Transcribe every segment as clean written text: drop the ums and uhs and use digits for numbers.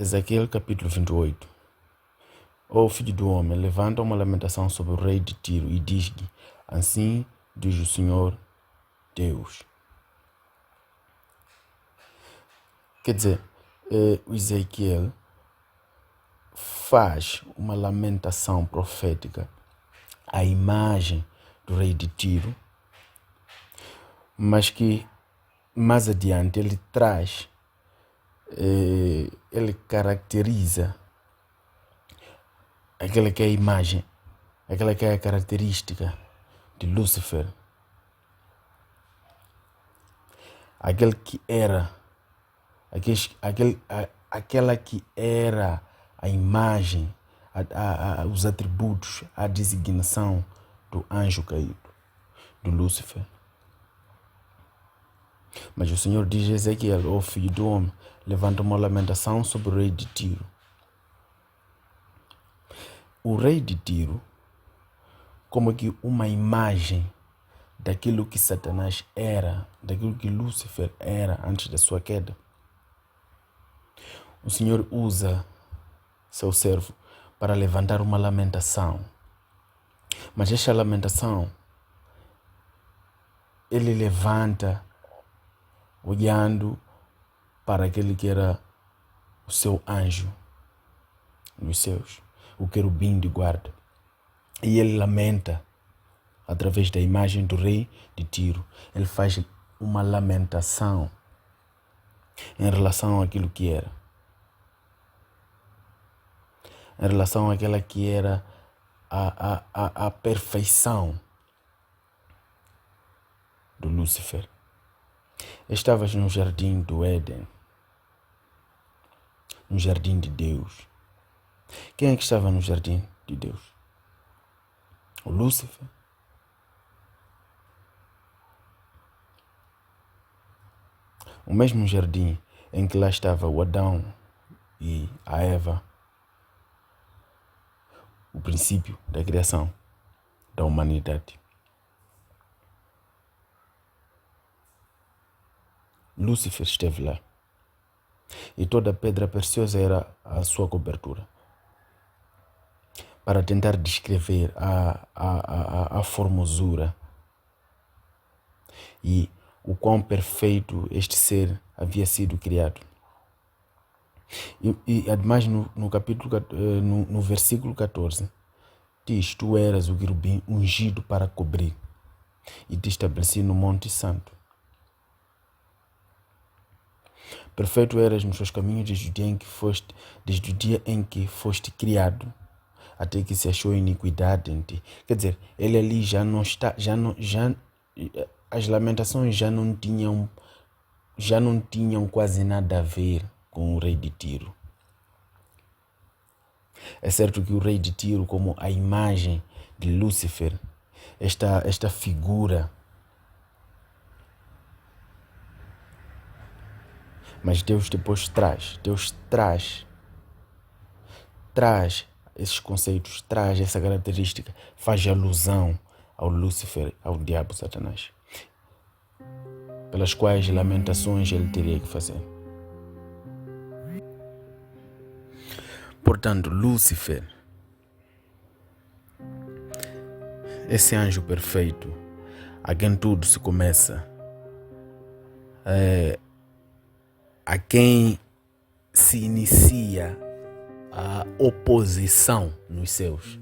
Ezequiel capítulo 28. Ó filho do homem, levanta uma lamentação sobre o rei de Tiro e diz-lhe: assim diz o Senhor Deus. Quer dizer, o Ezequiel faz uma lamentação profética à imagem do rei de Tiro, mas que mais adiante ele traz, ele caracteriza aquela que é a imagem, aquela que é a característica de Lúcifer, aquele que era, aquela que era a imagem, os atributos, a designação do anjo caído, do Lúcifer. Mas o Senhor diz a Ezequiel: ó filho do homem, levanta uma lamentação sobre o rei de Tiro. O rei de Tiro, como que uma imagem daquilo que Satanás era, daquilo que Lúcifer era antes da sua queda. O Senhor usa seu servo para levantar uma lamentação. Mas esta lamentação, ele levanta olhando para aquele que era o seu anjo nos céus, o querubim de guarda. E ele lamenta através da imagem do rei de Tiro. Ele faz uma lamentação em relação àquilo que era. Em relação àquela que era a perfeição do Lúcifer. Estavas no jardim do Éden, no jardim de Deus. Quem é que estava no jardim de Deus? O Lúcifer? O mesmo jardim em que lá estava o Adão e a Eva, o princípio da criação da humanidade. Lúcifer esteve lá. E toda pedra preciosa era a sua cobertura. Para tentar descrever a formosura e o quão perfeito este ser havia sido criado. E ademais no capítulo, no versículo 14, diz: tu eras o querubim ungido para cobrir e te estabeleci no Monte Santo. Perfeito eras nos seus caminhos desde o dia em que foste criado, até que se achou iniquidade em ti. Quer dizer, ele ali já não está, as lamentações já não tinham quase nada a ver com o rei de Tiro. É certo que o rei de Tiro, como a imagem de Lúcifer, esta figura, mas Deus depois traz esses conceitos, traz essa característica, faz alusão ao Lúcifer, ao diabo Satanás, pelas quais lamentações ele teria que fazer. Portanto, Lúcifer, esse anjo perfeito, a quem tudo se começa, a quem se inicia a oposição nos céus,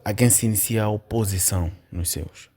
a quem se inicia a oposição nos céus.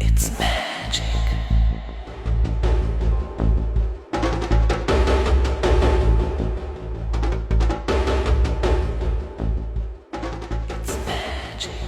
It's magic. It's magic.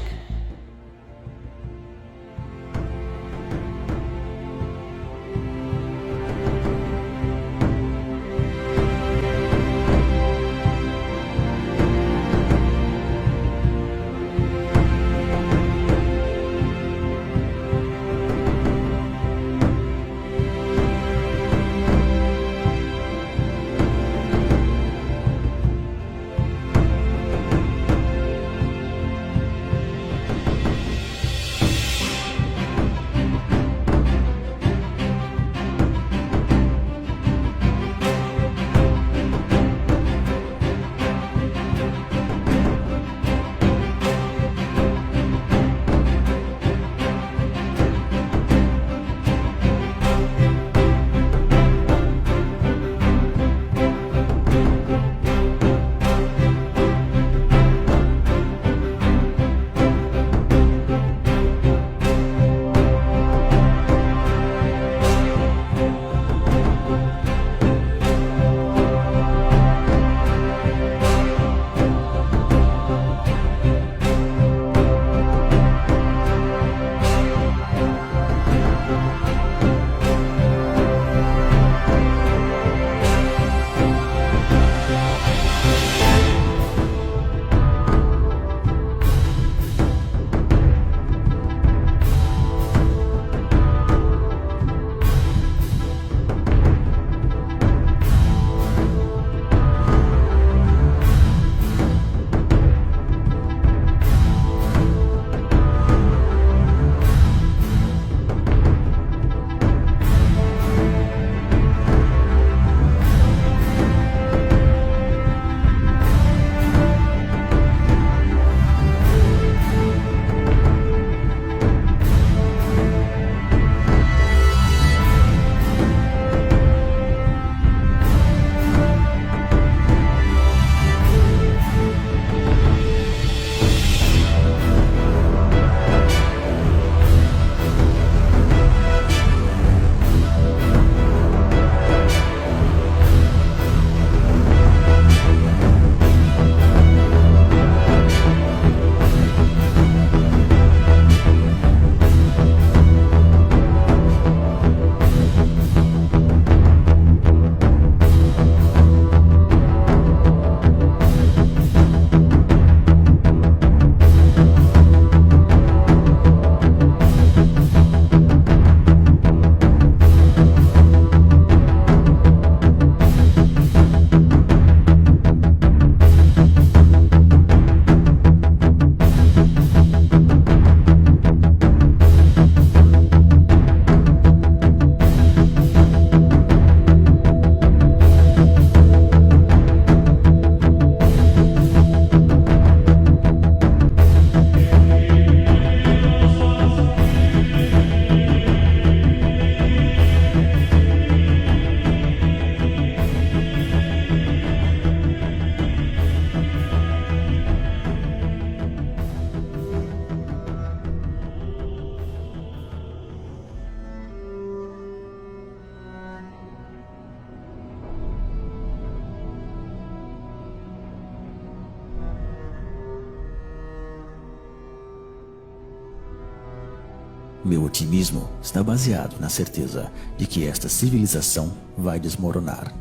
Meu otimismo está baseado na certeza de que esta civilização vai desmoronar.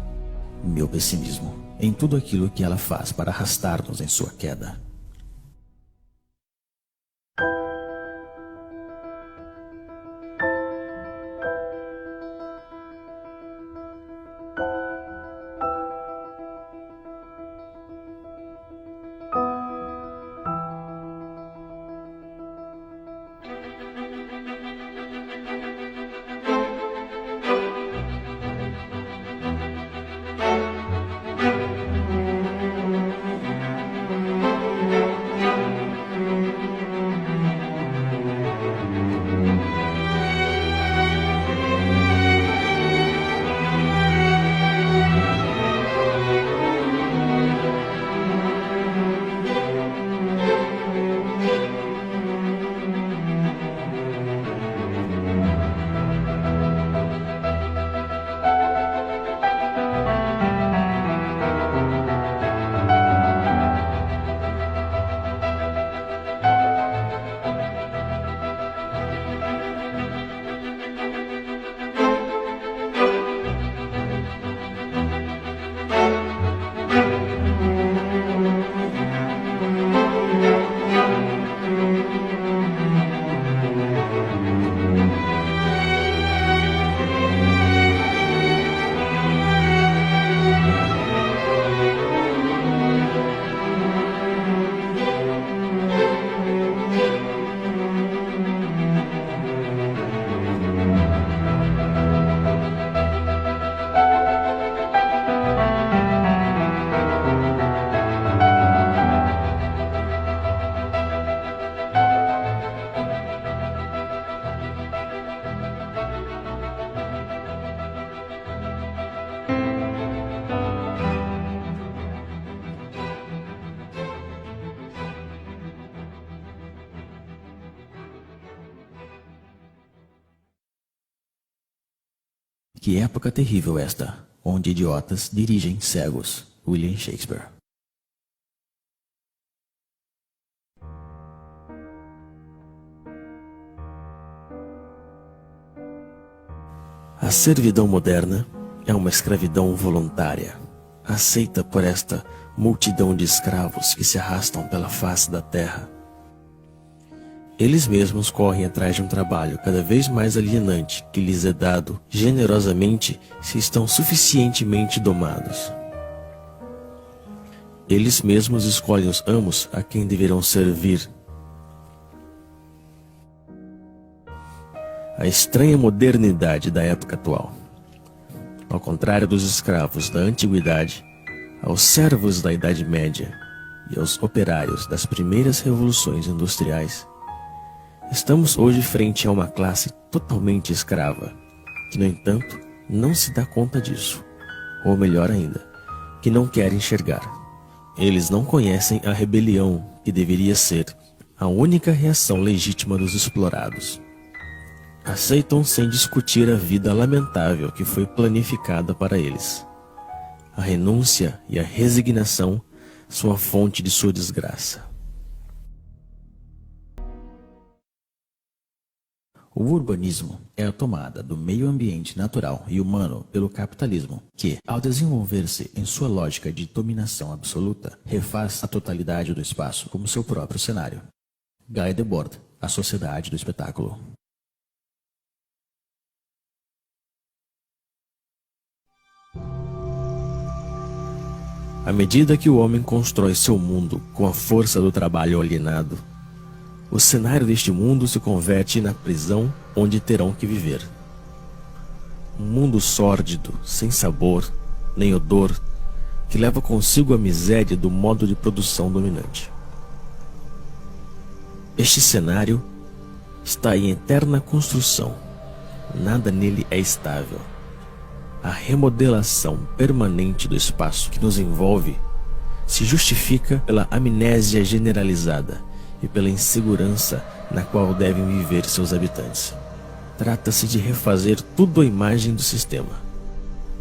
Meu pessimismo em tudo aquilo que ela faz para arrastar-nos em sua queda. Que época terrível esta, onde idiotas dirigem cegos. William Shakespeare. A servidão moderna é uma escravidão voluntária, aceita por esta multidão de escravos que se arrastam pela face da terra. Eles mesmos correm atrás de um trabalho cada vez mais alienante que lhes é dado generosamente se estão suficientemente domados. Eles mesmos escolhem os amos a quem deverão servir. A estranha modernidade da época atual. Ao contrário dos escravos da antiguidade, aos servos da Idade Média e aos operários das primeiras revoluções industriais, estamos hoje frente a uma classe totalmente escrava, que, no entanto, não se dá conta disso, ou melhor ainda, que não quer enxergar. Eles não conhecem a rebelião que deveria ser a única reação legítima dos explorados. Aceitam sem discutir a vida lamentável que foi planificada para eles. A renúncia e a resignação são a fonte de sua desgraça. O urbanismo é a tomada do meio ambiente natural e humano pelo capitalismo, que, ao desenvolver-se em sua lógica de dominação absoluta, refaz a totalidade do espaço como seu próprio cenário. Guy Debord, A Sociedade do Espetáculo. À medida que o homem constrói seu mundo com a força do trabalho alienado, o cenário deste mundo se converte na prisão onde terão que viver. Um mundo sórdido, sem sabor, nem odor, que leva consigo a miséria do modo de produção dominante. Este cenário está em eterna construção. Nada nele é estável. A remodelação permanente do espaço que nos envolve se justifica pela amnésia generalizada e pela insegurança na qual devem viver seus habitantes. Trata-se de refazer tudo à imagem do sistema.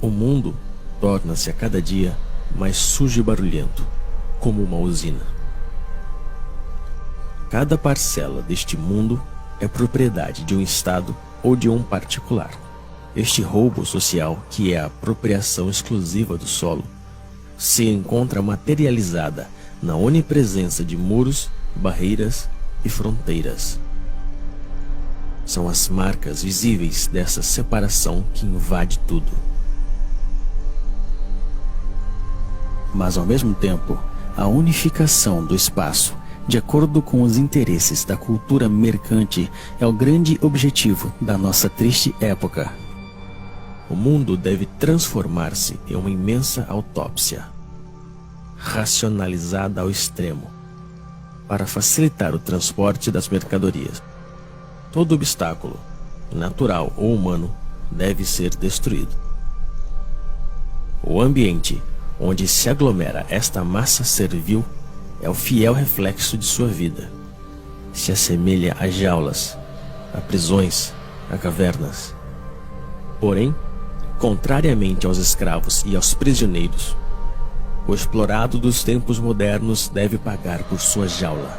O mundo torna-se a cada dia mais sujo e barulhento, como uma usina. Cada parcela deste mundo é propriedade de um Estado ou de um particular. Este roubo social, que é a apropriação exclusiva do solo, se encontra materializada na onipresença de muros, barreiras e fronteiras. São as marcas visíveis dessa separação que invade tudo. Mas ao mesmo tempo, a unificação do espaço, de acordo com os interesses da cultura mercante, é o grande objetivo da nossa triste época. O mundo deve transformar-se em uma imensa autópsia, racionalizada ao extremo, para facilitar o transporte das mercadorias. Todo obstáculo, natural ou humano, deve ser destruído. O ambiente onde se aglomera esta massa servil é o fiel reflexo de sua vida. Se assemelha a jaulas, a prisões, a cavernas. Porém, contrariamente aos escravos e aos prisioneiros, o explorado dos tempos modernos deve pagar por sua jaula.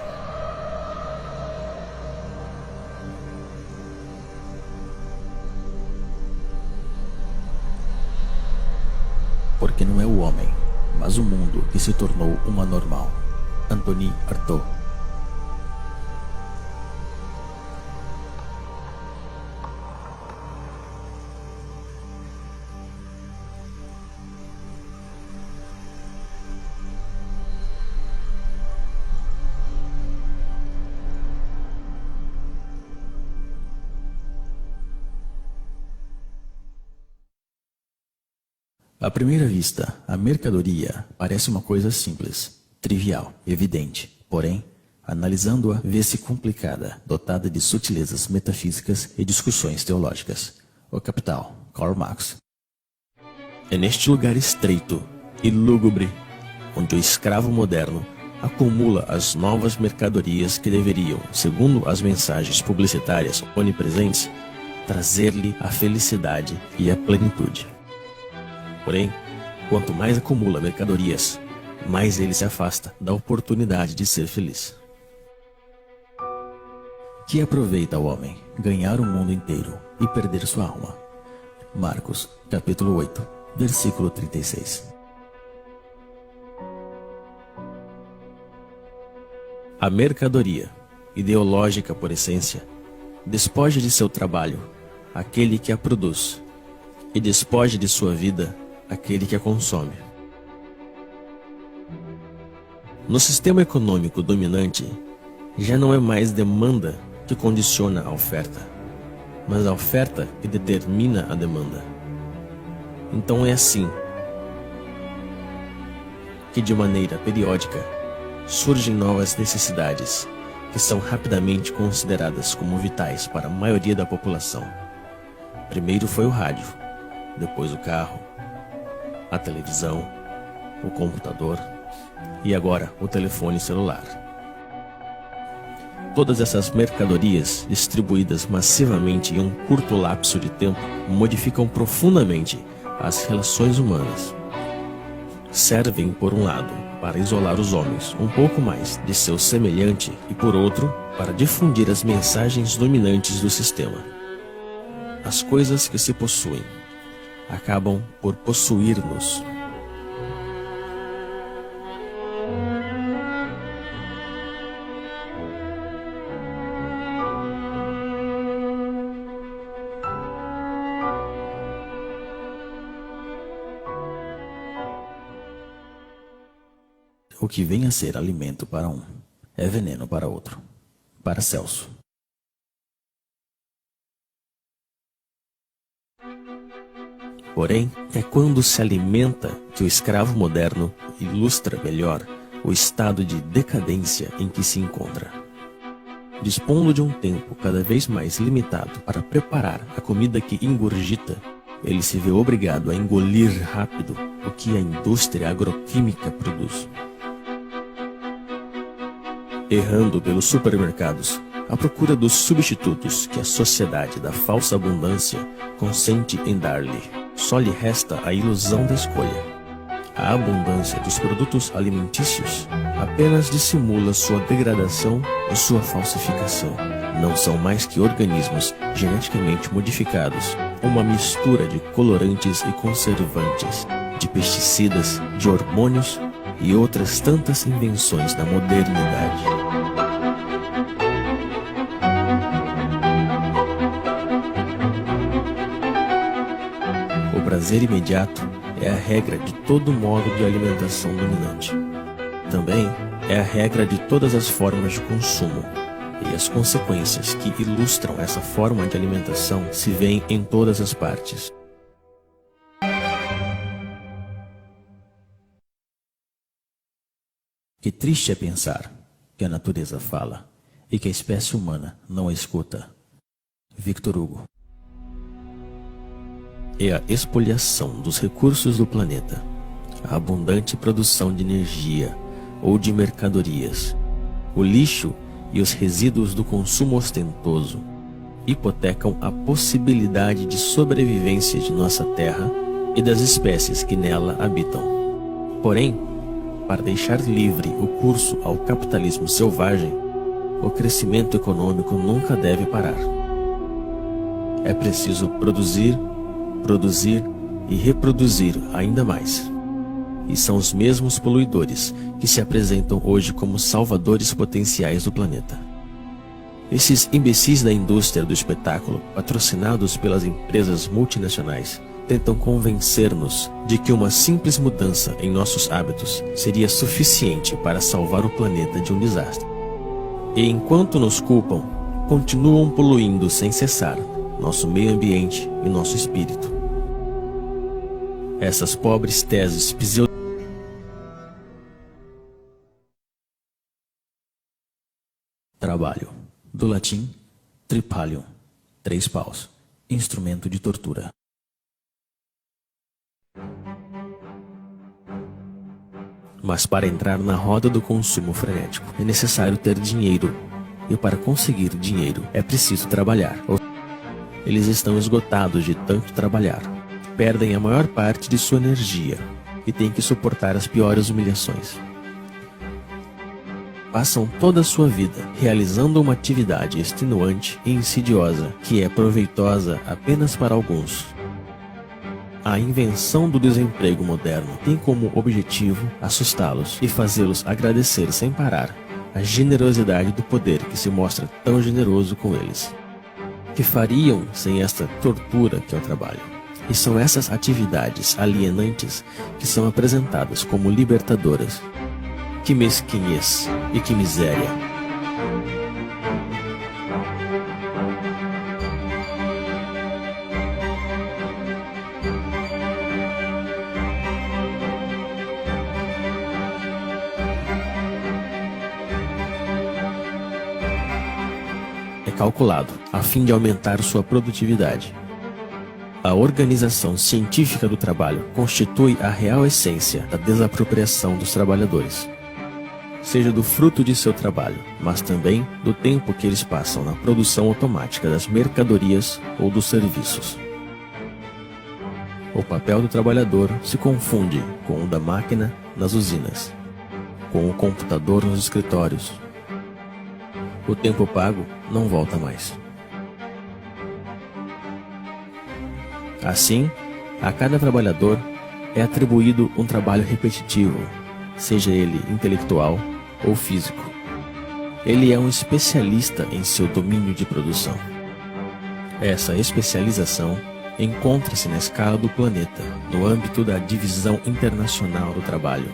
Porque não é o homem, mas o mundo que se tornou um anormal. Anthony Artaud. À primeira vista, a mercadoria parece uma coisa simples, trivial, evidente. Porém, analisando-a, vê-se complicada, dotada de sutilezas metafísicas e discussões teológicas. O Capital, Karl Marx. É neste lugar estreito e lúgubre, onde o escravo moderno acumula as novas mercadorias que deveriam, segundo as mensagens publicitárias onipresentes, trazer-lhe a felicidade e a plenitude. Porém, quanto mais acumula mercadorias, mais ele se afasta da oportunidade de ser feliz. Que aproveita o homem ganhar o mundo inteiro e perder sua alma? Marcos, capítulo 8, versículo 36. A mercadoria, ideológica por essência, despoja de seu trabalho aquele que a produz e despoja de sua vida aquele que a consome. No sistema econômico dominante, já não é mais demanda que condiciona a oferta, mas a oferta que determina a demanda. Então é assim que, de maneira periódica, surgem novas necessidades que são rapidamente consideradas como vitais para a maioria da população. Primeiro foi o rádio, depois o carro, a televisão, o computador e agora o telefone celular. Todas essas mercadorias, distribuídas massivamente em um curto lapso de tempo, modificam profundamente as relações humanas. Servem, por um lado, para isolar os homens um pouco mais de seu semelhante e, por outro, para difundir as mensagens dominantes do sistema. As coisas que se possuem acabam por possuir-nos. O que vem a ser alimento para um é veneno para outro. Para Celso. Porém, é quando se alimenta que o escravo moderno ilustra melhor o estado de decadência em que se encontra. Dispondo de um tempo cada vez mais limitado para preparar a comida que ingurgita, ele se vê obrigado a engolir rápido o que a indústria agroquímica produz. Errando pelos supermercados, à procura dos substitutos que a sociedade da falsa abundância consente em dar-lhe, só lhe resta a ilusão da escolha. A abundância dos produtos alimentícios apenas dissimula sua degradação e sua falsificação. Não são mais que organismos geneticamente modificados, uma mistura de colorantes e conservantes, de pesticidas, de hormônios e outras tantas invenções da modernidade. O prazer imediato é a regra de todo modo de alimentação dominante. Também é a regra de todas as formas de consumo, e as consequências que ilustram essa forma de alimentação se veem em todas as partes. Que triste é pensar que a natureza fala e que a espécie humana não a escuta. Victor Hugo. É a expoliação dos recursos do planeta, a abundante produção de energia ou de mercadorias, o lixo e os resíduos do consumo ostentoso hipotecam a possibilidade de sobrevivência de nossa terra e das espécies que nela habitam. Porém, para deixar livre o curso ao capitalismo selvagem, o crescimento econômico nunca deve parar. É preciso produzir, produzir e reproduzir ainda mais. E são os mesmos poluidores que se apresentam hoje como salvadores potenciais do planeta. Esses imbecis da indústria do espetáculo, patrocinados pelas empresas multinacionais, tentam convencer-nos de que uma simples mudança em nossos hábitos seria suficiente para salvar o planeta de um desastre. E enquanto nos culpam, continuam poluindo sem cessar nosso meio ambiente e nosso espírito. Essas pobres teses Trabalho. Do latim, tripalium, 3 paus, instrumento de tortura. Mas para entrar na roda do consumo frenético é necessário ter dinheiro, e para conseguir dinheiro é preciso trabalhar. eles estão esgotados de tanto trabalhar, perdem a maior parte de sua energia e têm que suportar as piores humilhações. Passam toda a sua vida realizando uma atividade extenuante e insidiosa que é proveitosa apenas para alguns. A invenção do desemprego moderno tem como objetivo assustá-los e fazê-los agradecer sem parar a generosidade do poder que se mostra tão generoso com eles. Que fariam sem esta tortura que é o trabalho? E são essas atividades alienantes que são apresentadas como libertadoras. Que mesquinhez e que miséria! É calculado a fim de aumentar sua produtividade. A organização científica do trabalho constitui a real essência da desapropriação dos trabalhadores, seja do fruto de seu trabalho, mas também do tempo que eles passam na produção automática das mercadorias ou dos serviços. O papel do trabalhador se confunde com o da máquina nas usinas, com o computador nos escritórios. O tempo pago não volta mais. Assim, a cada trabalhador é atribuído um trabalho repetitivo, seja ele intelectual ou físico. Ele é um especialista em seu domínio de produção. Essa especialização encontra-se na escala do planeta, no âmbito da divisão internacional do trabalho.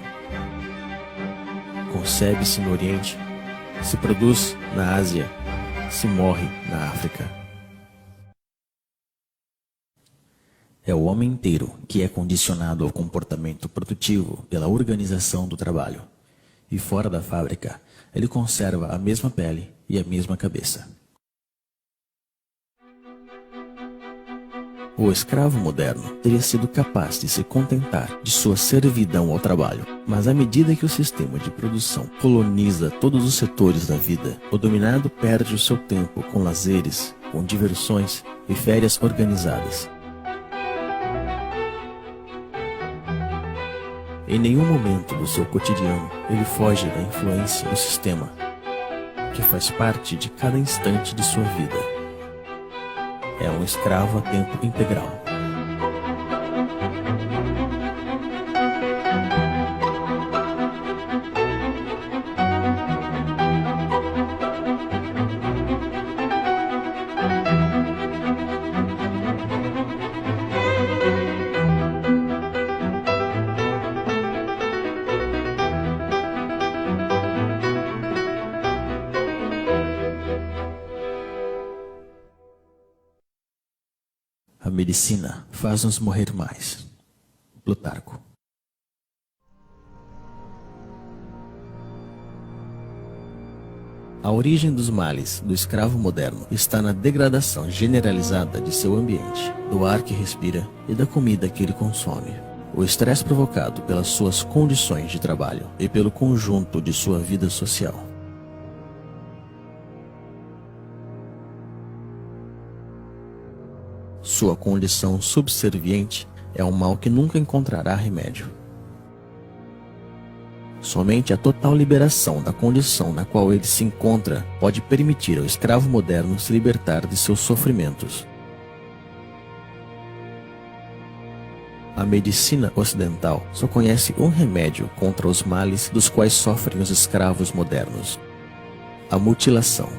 Concebe-se no Oriente, se produz na Ásia, se morre na África. É o homem inteiro que é condicionado ao comportamento produtivo pela organização do trabalho. E fora da fábrica, ele conserva a mesma pele e a mesma cabeça. O escravo moderno teria sido capaz de se contentar de sua servidão ao trabalho, mas à medida que o sistema de produção coloniza todos os setores da vida, o dominado perde o seu tempo com lazeres, com diversões e férias organizadas. Em nenhum momento do seu cotidiano ele foge da influência do sistema, que faz parte de cada instante de sua vida. É um escravo a tempo integral. A medicina faz-nos morrer mais. Plutarco. A origem dos males do escravo moderno está na degradação generalizada de seu ambiente, do ar que respira e da comida que ele consome. O estresse provocado pelas suas condições de trabalho e pelo conjunto de sua vida social. Sua condição subserviente é um mal que nunca encontrará remédio. Somente a total liberação da condição na qual ele se encontra pode permitir ao escravo moderno se libertar de seus sofrimentos. A medicina ocidental só conhece um remédio contra os males dos quais sofrem os escravos modernos: a mutilação.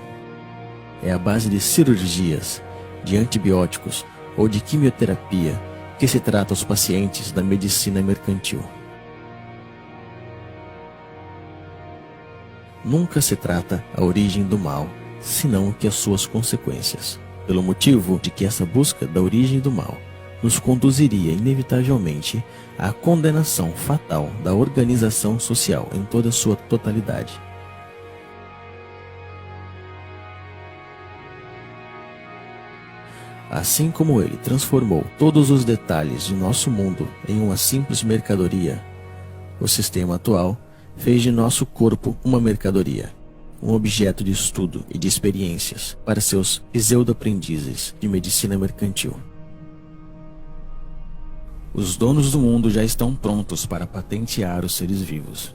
É a base de cirurgias, de antibióticos ou de quimioterapia que se trata aos pacientes da medicina mercantil. Nunca se trata a origem do mal, senão que as suas consequências, pelo motivo de que essa busca da origem do mal nos conduziria inevitavelmente à condenação fatal da organização social em toda a sua totalidade. Assim como ele transformou todos os detalhes de nosso mundo em uma simples mercadoria, o sistema atual fez de nosso corpo uma mercadoria, um objeto de estudo e de experiências para seus pseudo-aprendizes de medicina mercantil. Os donos do mundo já estão prontos para patentear os seres vivos.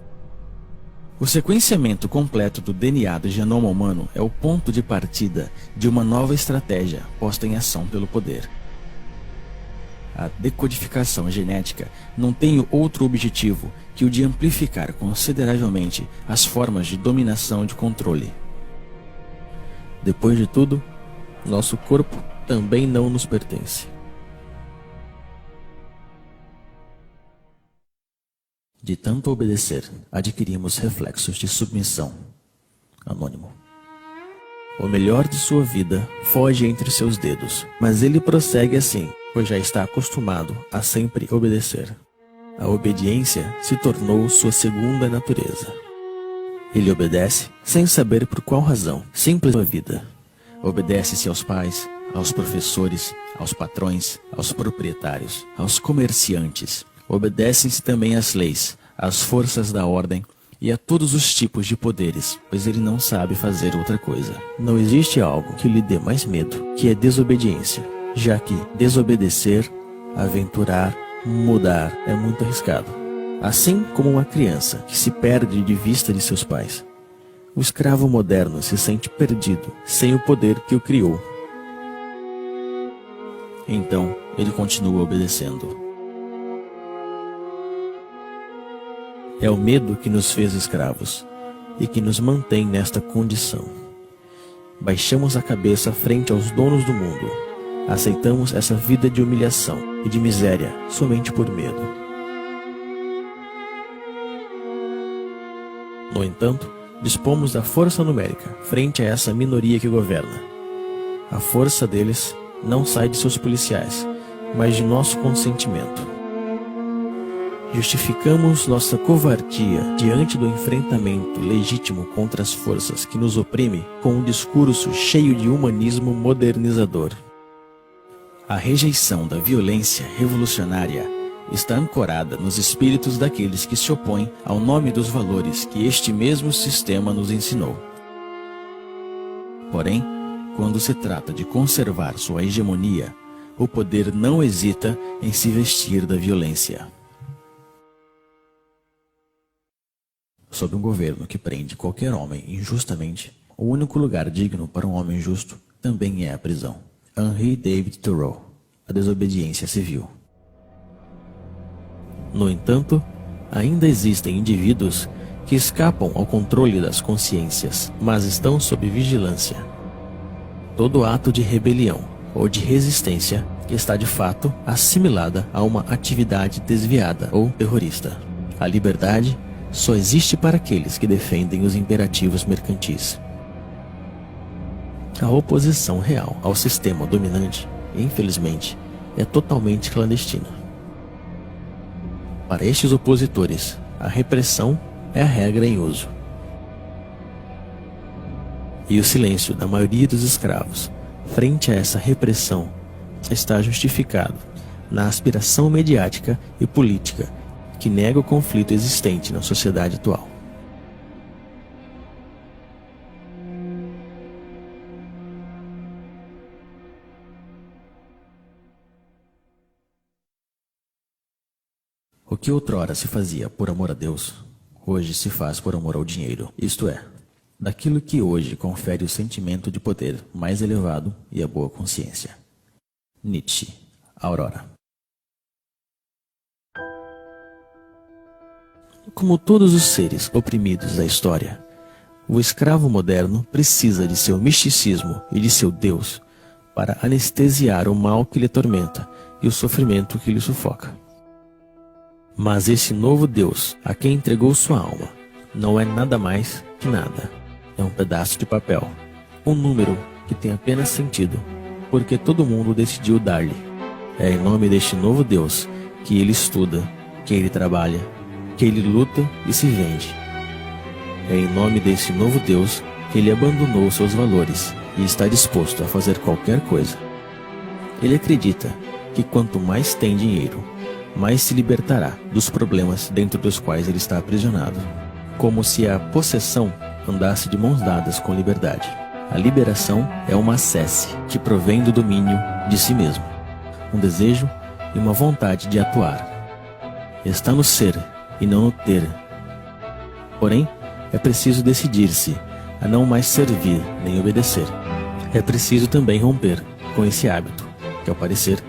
O sequenciamento completo do DNA do genoma humano é o ponto de partida de uma nova estratégia posta em ação pelo poder. A decodificação genética não tem outro objetivo que o de amplificar consideravelmente as formas de dominação e de controle. Depois de tudo, nosso corpo também não nos pertence. De tanto obedecer, adquirimos reflexos de submissão. Anônimo. O melhor de sua vida foge entre seus dedos, mas ele prossegue assim, pois já está acostumado a sempre obedecer. A obediência se tornou sua segunda natureza. Ele obedece sem saber por qual razão, simples a vida. Obedece-se aos pais, aos professores, aos patrões, aos proprietários, aos comerciantes. Obedecem-se também às leis, às forças da ordem e a todos os tipos de poderes, pois ele não sabe fazer outra coisa. Não existe algo que lhe dê mais medo que a desobediência, já que desobedecer, aventurar, mudar é muito arriscado. Assim como uma criança que se perde de vista de seus pais. O escravo moderno se sente perdido, sem o poder que o criou. Então, ele continua obedecendo. É o medo que nos fez escravos e que nos mantém nesta condição. Baixamos a cabeça frente aos donos do mundo. Aceitamos essa vida de humilhação e de miséria somente por medo. No entanto, dispomos da força numérica frente a essa minoria que governa. A força deles não sai de seus policiais, mas de nosso consentimento. Justificamos nossa covardia diante do enfrentamento legítimo contra as forças que nos oprimem com um discurso cheio de humanismo modernizador. A rejeição da violência revolucionária está ancorada nos espíritos daqueles que se opõem ao nome dos valores que este mesmo sistema nos ensinou. Porém, quando se trata de conservar sua hegemonia, o poder não hesita em se vestir da violência. Sob um governo que prende qualquer homem injustamente, o único lugar digno para um homem justo também é a prisão. Henry David Thoreau, A Desobediência Civil. No entanto, ainda existem indivíduos que escapam ao controle das consciências, mas estão sob vigilância. Todo ato de rebelião ou de resistência está de fato assimilada a uma atividade desviada ou terrorista. A liberdade só existe para aqueles que defendem os imperativos mercantis. A oposição real ao sistema dominante, infelizmente, é totalmente clandestina. Para estes opositores, a repressão é a regra em uso. E o silêncio da maioria dos escravos frente a essa repressão está justificado na aspiração mediática e política que nega o conflito existente na sociedade atual. O que outrora se fazia por amor a Deus, hoje se faz por amor ao dinheiro, isto é, daquilo que hoje confere o sentimento de poder mais elevado e a boa consciência. Nietzsche, Aurora. Como todos os seres oprimidos da história, o escravo moderno precisa de seu misticismo e de seu Deus para anestesiar o mal que lhe atormenta e o sofrimento que lhe sufoca. Mas esse novo Deus, a quem entregou sua alma, não é nada mais que nada. É um pedaço de papel, um número que tem apenas sentido, porque todo mundo decidiu dar-lhe. É em nome deste novo Deus que ele estuda, que ele trabalha, que ele luta e se vende. É em nome desse novo Deus que ele abandonou seus valores e está disposto a fazer qualquer coisa. Ele acredita que quanto mais tem dinheiro, mais se libertará dos problemas dentro dos quais ele está aprisionado. Como se a possessão andasse de mãos dadas com liberdade. A liberação é uma sesse que provém do domínio de si mesmo, um desejo e uma vontade de atuar. Está no ser e não no ter. Porém, é preciso decidir-se a não mais servir nem obedecer. É preciso também romper com esse hábito, que ao parecer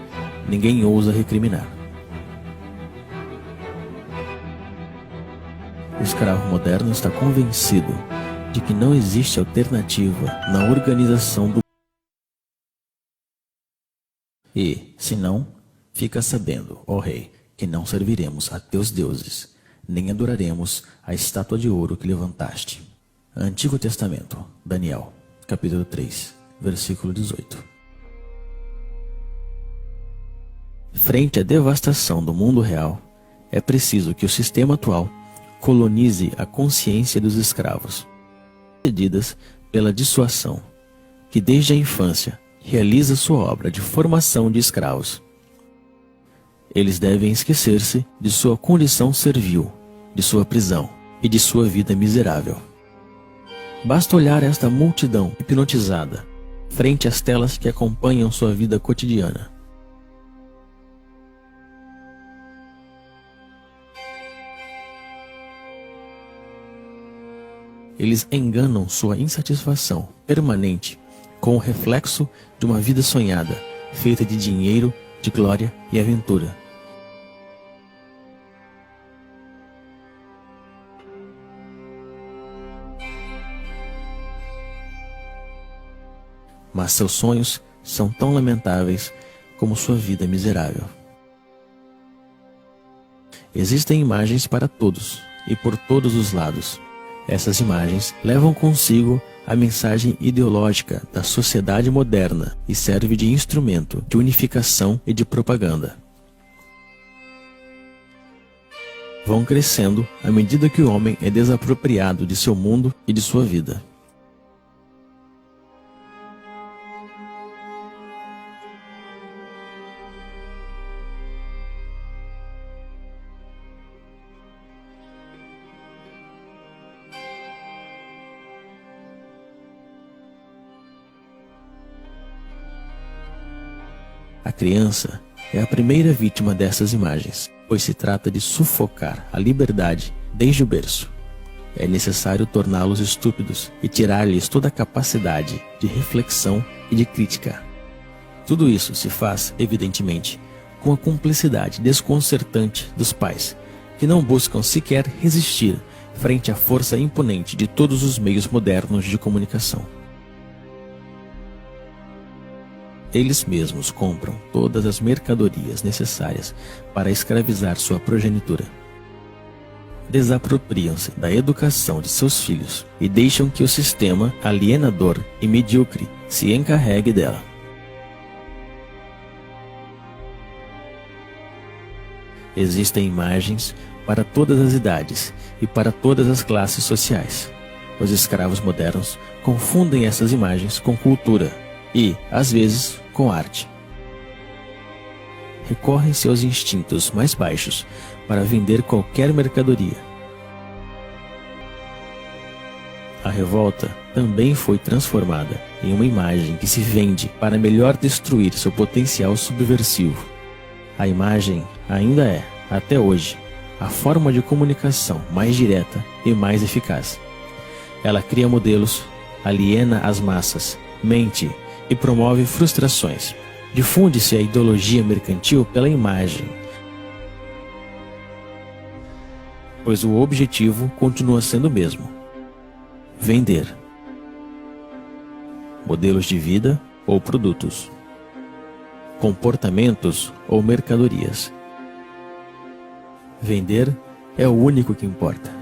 ninguém ousa recriminar. O escravo moderno está convencido de que não existe alternativa na organização do e, se não, fica sabendo, ó rei, que não serviremos a teus deuses, nem adoraremos a estátua de ouro que levantaste. Antigo Testamento, Daniel, capítulo 3, versículo 18. Frente à devastação do mundo real, é preciso que o sistema atual colonize a consciência dos escravos, precedidas pela dissuasão, que desde a infância realiza sua obra de formação de escravos. Eles devem esquecer-se de sua condição servil, de sua prisão e de sua vida miserável. Basta olhar esta multidão hipnotizada frente às telas que acompanham sua vida cotidiana. Eles enganam sua insatisfação permanente com o reflexo de uma vida sonhada, feita de dinheiro, de glória e aventura. Mas seus sonhos são tão lamentáveis como sua vida miserável. Existem imagens para todos e por todos os lados. Essas imagens levam consigo a mensagem ideológica da sociedade moderna e serve de instrumento de unificação e de propaganda. Vão crescendo à medida que o homem é desapropriado de seu mundo e de sua vida. A criança é a primeira vítima dessas imagens, pois se trata de sufocar a liberdade desde o berço. É necessário torná-los estúpidos e tirar-lhes toda a capacidade de reflexão e de crítica. Tudo isso se faz, evidentemente, com a cumplicidade desconcertante dos pais, que não buscam sequer resistir frente à força imponente de todos os meios modernos de comunicação. Eles mesmos compram todas as mercadorias necessárias para escravizar sua progenitura. Desapropriam-se da educação de seus filhos e deixam que o sistema alienador e medíocre se encarregue dela. Existem imagens para todas as idades e para todas as classes sociais. Os escravos modernos confundem essas imagens com cultura e, às vezes, com arte. Recorrem-se aos instintos mais baixos para vender qualquer mercadoria. A revolta também foi transformada em uma imagem que se vende para melhor destruir seu potencial subversivo. A imagem ainda é, até hoje, a forma de comunicação mais direta e mais eficaz. Ela cria modelos, aliena as massas, mente e promove frustrações. Difunde-se a ideologia mercantil pela imagem, pois o objetivo continua sendo o mesmo: vender. Modelos de vida ou produtos, comportamentos ou mercadorias. Vender é o único que importa.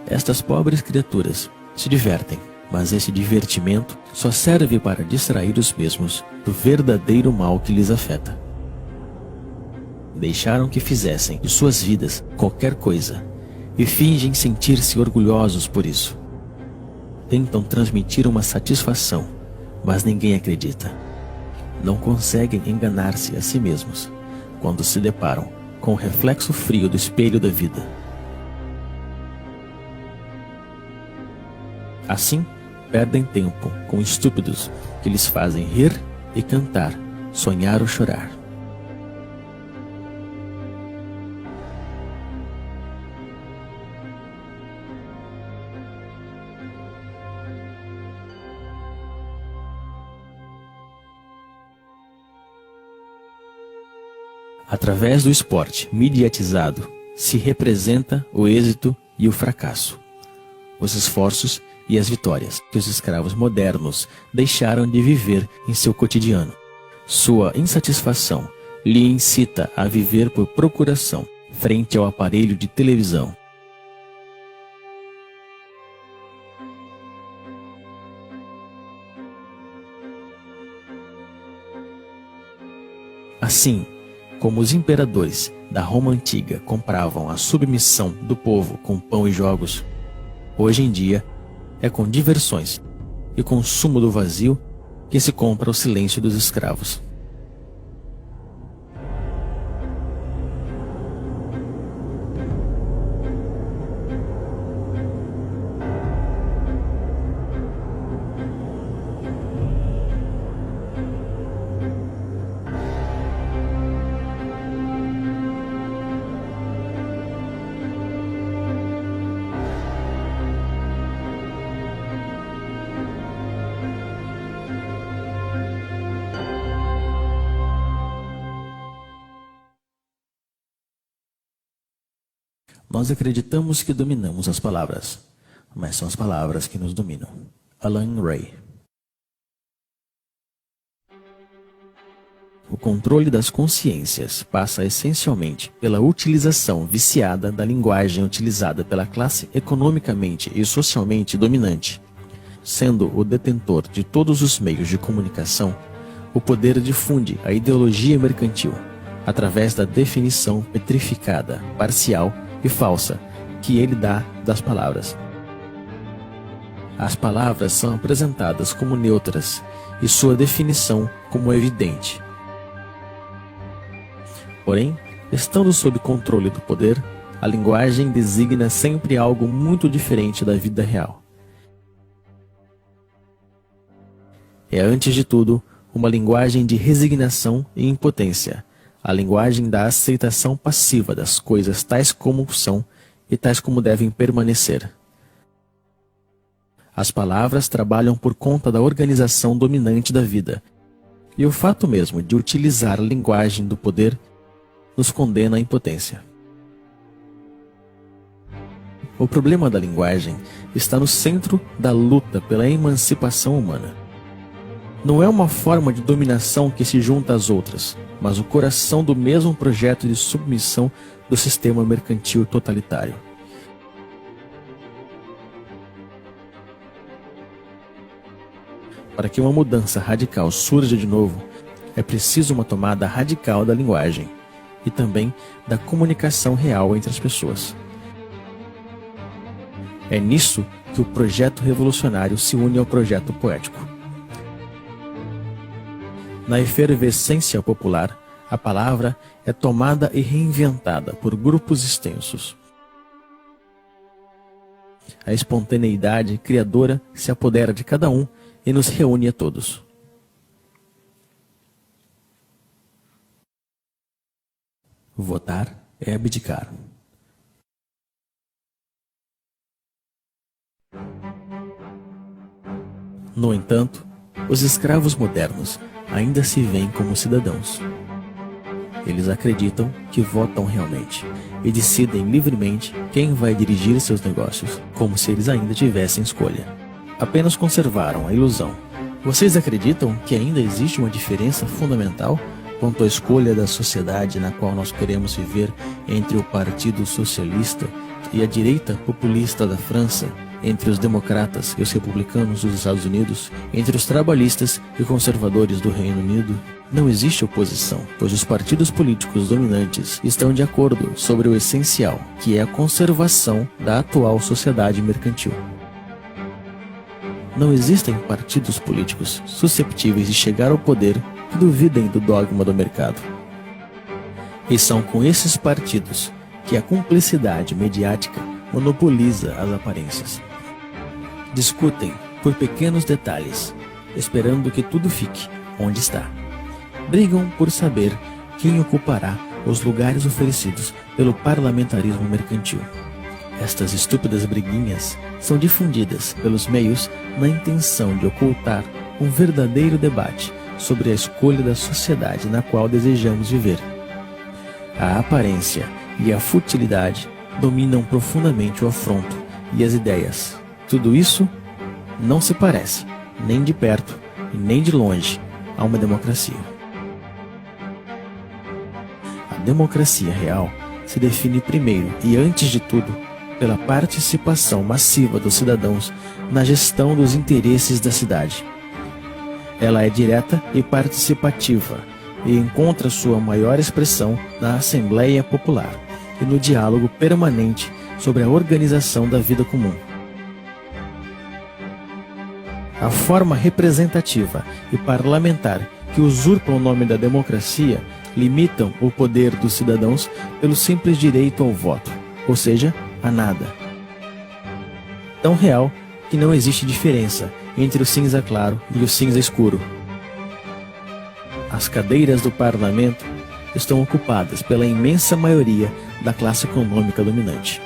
Estas pobres criaturas se divertem, mas esse divertimento só serve para distrair os mesmos do verdadeiro mal que lhes afeta. Deixaram que fizessem de suas vidas qualquer coisa e fingem sentir-se orgulhosos por isso. Tentam transmitir uma satisfação, mas ninguém acredita. Não conseguem enganar-se a si mesmos quando se deparam com o reflexo frio do espelho da vida. Assim, perdem tempo com estúpidos que lhes fazem rir e cantar, sonhar ou chorar. Através do esporte mediatizado, se representa o êxito e o fracasso, os esforços e as vitórias que os escravos modernos deixaram de viver em seu cotidiano. Sua insatisfação lhe incita a viver por procuração, frente ao aparelho de televisão. Assim, como os imperadores da Roma antiga compravam a submissão do povo com pão e jogos, hoje em dia é com diversões e consumo do vazio que se compra o silêncio dos escravos. Nós acreditamos que dominamos as palavras, mas são as palavras que nos dominam. Alan Ray. O controle das consciências passa essencialmente pela utilização viciada da linguagem utilizada pela classe economicamente e socialmente dominante. Sendo o detentor de todos os meios de comunicação, o poder difunde a ideologia mercantil, através da definição petrificada, parcial e falsa que ele dá das palavras. As palavras são apresentadas como neutras e sua definição como evidente. Porém, estando sob controle do poder, a linguagem designa sempre algo muito diferente da vida real. É, antes de tudo, uma linguagem de resignação e impotência, a linguagem da aceitação passiva das coisas tais como são e tais como devem permanecer. As palavras trabalham por conta da organização dominante da vida, e o fato mesmo de utilizar a linguagem do poder nos condena à impotência. O problema da linguagem está no centro da luta pela emancipação humana. Não é uma forma de dominação que se junta às outras, mas o coração do mesmo projeto de submissão do sistema mercantil totalitário. Para que uma mudança radical surja de novo, é preciso uma tomada radical da linguagem e também da comunicação real entre as pessoas. É nisso que o projeto revolucionário se une ao projeto poético. Na efervescência popular, a palavra é tomada e reinventada por grupos extensos. A espontaneidade criadora se apodera de cada um e nos reúne a todos. Votar é abdicar. No entanto, os escravos modernos ainda se veem como cidadãos. Eles acreditam que votam realmente e decidem livremente quem vai dirigir seus negócios, como se eles ainda tivessem escolha. Apenas conservaram a ilusão. Vocês acreditam que ainda existe uma diferença fundamental quanto à escolha da sociedade na qual nós queremos viver entre o Partido Socialista e a direita populista da França, entre os democratas e os republicanos dos Estados Unidos, entre os trabalhistas e conservadores do Reino Unido? Não existe oposição, pois os partidos políticos dominantes estão de acordo sobre o essencial, que é a conservação da atual sociedade mercantil. Não existem partidos políticos susceptíveis de chegar ao poder que duvidem do dogma do mercado. E são com esses partidos que a cumplicidade mediática monopoliza as aparências. discutem por pequenos detalhes, esperando que tudo fique onde está. Brigam por saber quem ocupará os lugares oferecidos pelo parlamentarismo mercantil. Estas estúpidas briguinhas são difundidas pelos meios na intenção de ocultar um verdadeiro debate sobre a escolha da sociedade na qual desejamos viver. A aparência e a futilidade dominam profundamente o afronto e as ideias. Tudo isso não se parece, nem de perto e nem de longe, a uma democracia. A democracia real se define primeiro e antes de tudo pela participação massiva dos cidadãos na gestão dos interesses da cidade. Ela é direta e participativa e encontra sua maior expressão na Assembleia Popular e no diálogo permanente sobre a organização da vida comum. A forma representativa e parlamentar que usurpa o nome da democracia limitam o poder dos cidadãos pelo simples direito ao voto, ou seja, a nada. Tão real que não existe diferença entre o cinza claro e o cinza escuro. As cadeiras do parlamento estão ocupadas pela imensa maioria da classe econômica dominante,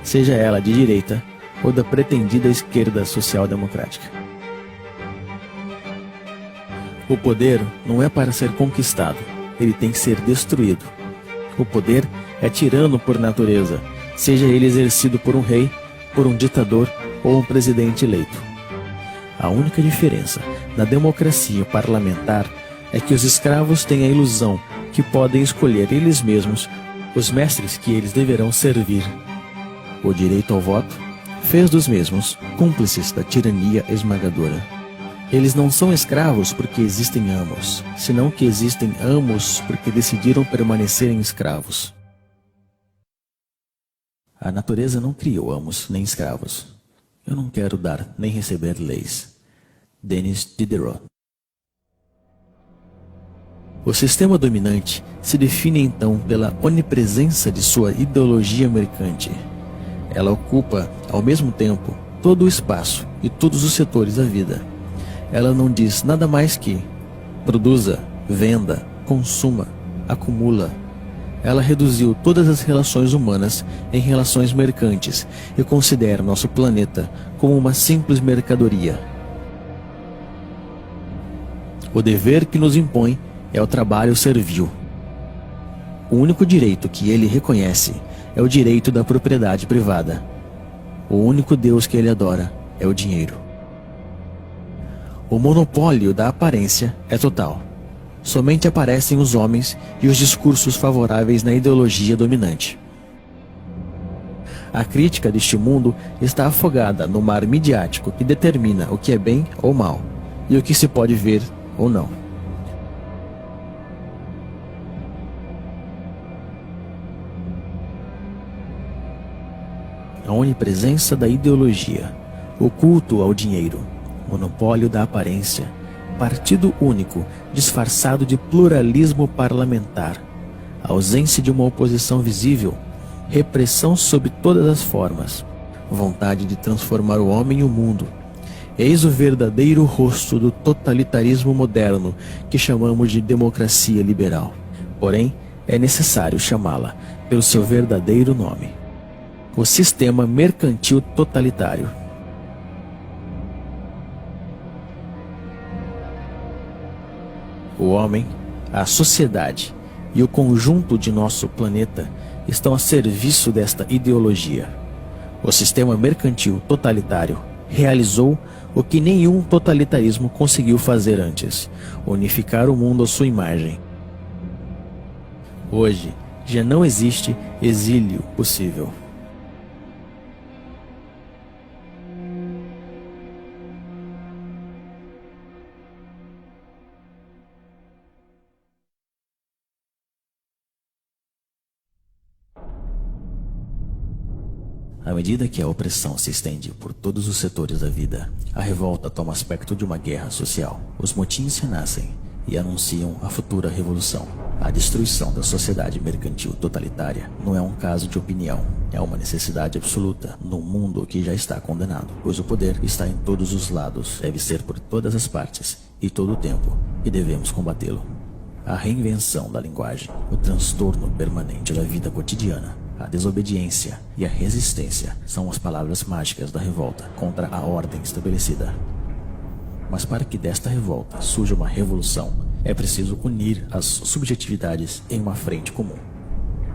seja ela de direita ou da pretendida esquerda social-democrática. O poder não é para ser conquistado, ele tem que ser destruído. O poder é tirano por natureza, seja ele exercido por um rei, por um ditador ou um presidente eleito. A única diferença na democracia parlamentar é que os escravos têm a ilusão que podem escolher eles mesmos os mestres que eles deverão servir. O direito ao voto fez dos mesmos cúmplices da tirania esmagadora. Eles não são escravos porque existem amos, senão que existem amos porque decidiram permanecerem escravos. A natureza não criou amos nem escravos. Eu não quero dar nem receber leis. Denis Diderot. O sistema dominante se define então pela onipresença de sua ideologia mercante. Ela ocupa, ao mesmo tempo, todo o espaço e todos os setores da vida. Ela não diz nada mais que produza, venda, consuma, acumula. Ela reduziu todas as relações humanas em relações mercantes e considera nosso planeta como uma simples mercadoria. O dever que nos impõe é o trabalho servil. O único direito que ele reconhece é o direito da propriedade privada. O único Deus que ele adora é o dinheiro. O monopólio da aparência é total. Somente aparecem os homens e os discursos favoráveis na ideologia dominante. A crítica deste mundo está afogada no mar midiático que determina o que é bem ou mal e o que se pode ver ou não. A onipresença da ideologia, o culto ao dinheiro, monopólio da aparência, partido único disfarçado de pluralismo parlamentar, ausência de uma oposição visível, repressão sob todas as formas, vontade de transformar o homem e o mundo. Eis o verdadeiro rosto do totalitarismo moderno que chamamos de democracia liberal. Porém, é necessário chamá-la pelo seu verdadeiro nome: o sistema mercantil totalitário. O homem, a sociedade e o conjunto de nosso planeta estão a serviço desta ideologia. O sistema mercantil totalitário realizou o que nenhum totalitarismo conseguiu fazer antes: unificar o mundo à sua imagem. Hoje, já não existe exílio possível. À medida que a opressão se estende por todos os setores da vida, a revolta toma aspecto de uma guerra social. Os motins renascem e anunciam a futura revolução. A destruição da sociedade mercantil totalitária não é um caso de opinião, é uma necessidade absoluta num mundo que já está condenado, pois o poder está em todos os lados, deve ser por todas as partes e todo o tempo, e devemos combatê-lo. A reinvenção da linguagem, o transtorno permanente da vida cotidiana, a desobediência e a resistência são as palavras mágicas da revolta contra a ordem estabelecida. Mas para que desta revolta surja uma revolução, é preciso unir as subjetividades em uma frente comum.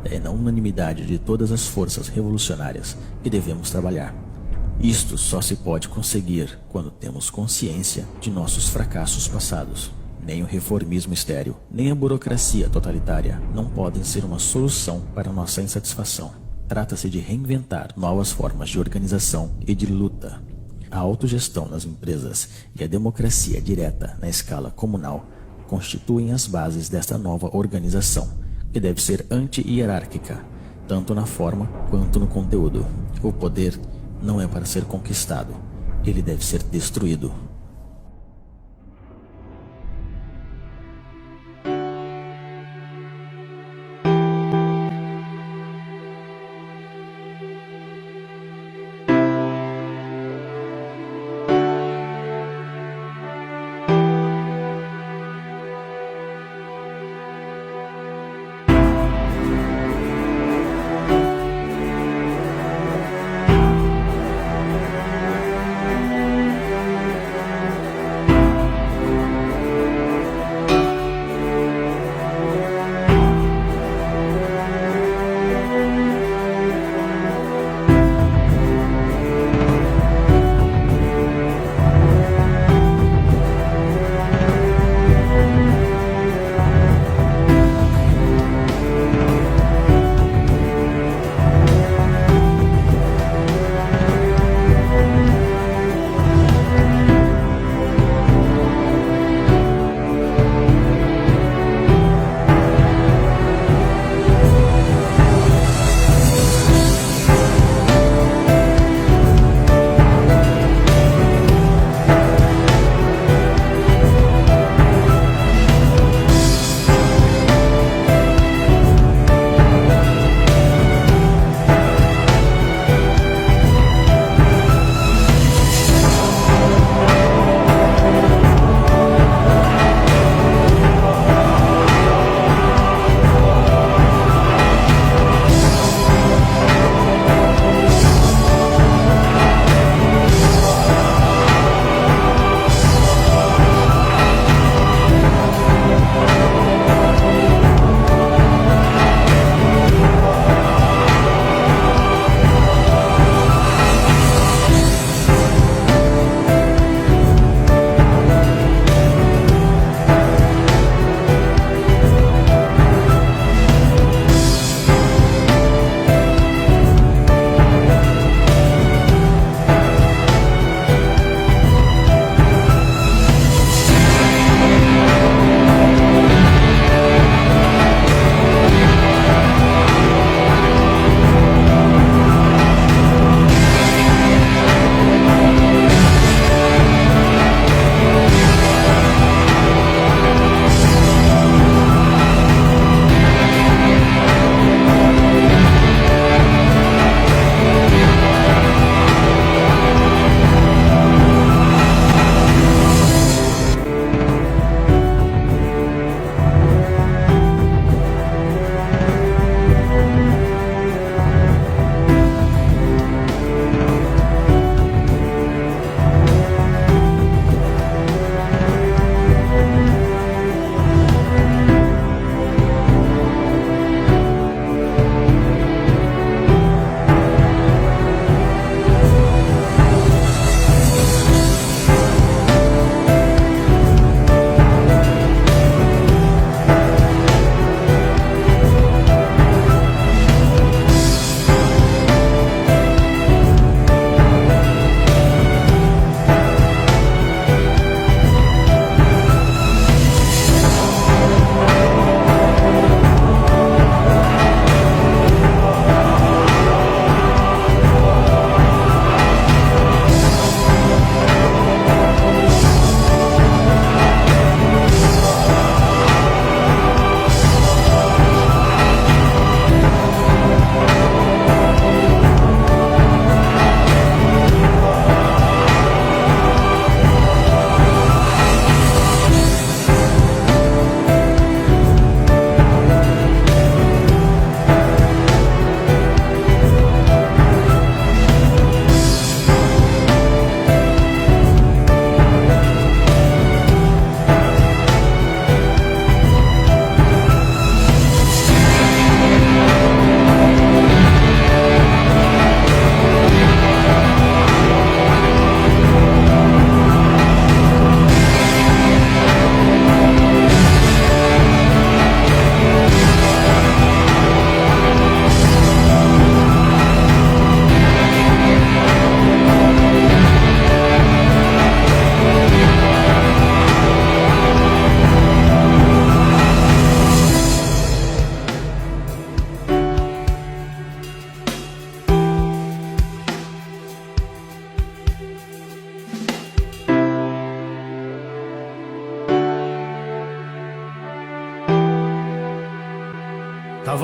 É na unanimidade de todas as forças revolucionárias que devemos trabalhar. Isto só se pode conseguir quando temos consciência de nossos fracassos passados. Nem o reformismo estéril, nem a burocracia totalitária não podem ser uma solução para nossa insatisfação. Trata-se de reinventar novas formas de organização e de luta. A autogestão nas empresas e a democracia direta na escala comunal constituem as bases desta nova organização, que deve ser anti-hierárquica, tanto na forma quanto no conteúdo. O poder não é para ser conquistado, ele deve ser destruído.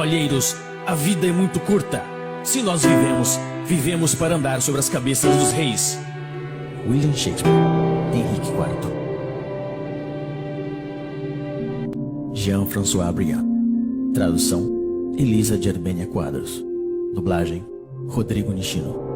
cavalheiros, a vida é muito curta. Se nós vivemos, vivemos para andar sobre as cabeças dos reis. William Shakespeare, Henrique IV. Jean-François Briand. Tradução: Elisa de Arbênia Quadros. Dublagem: Rodrigo Nishino.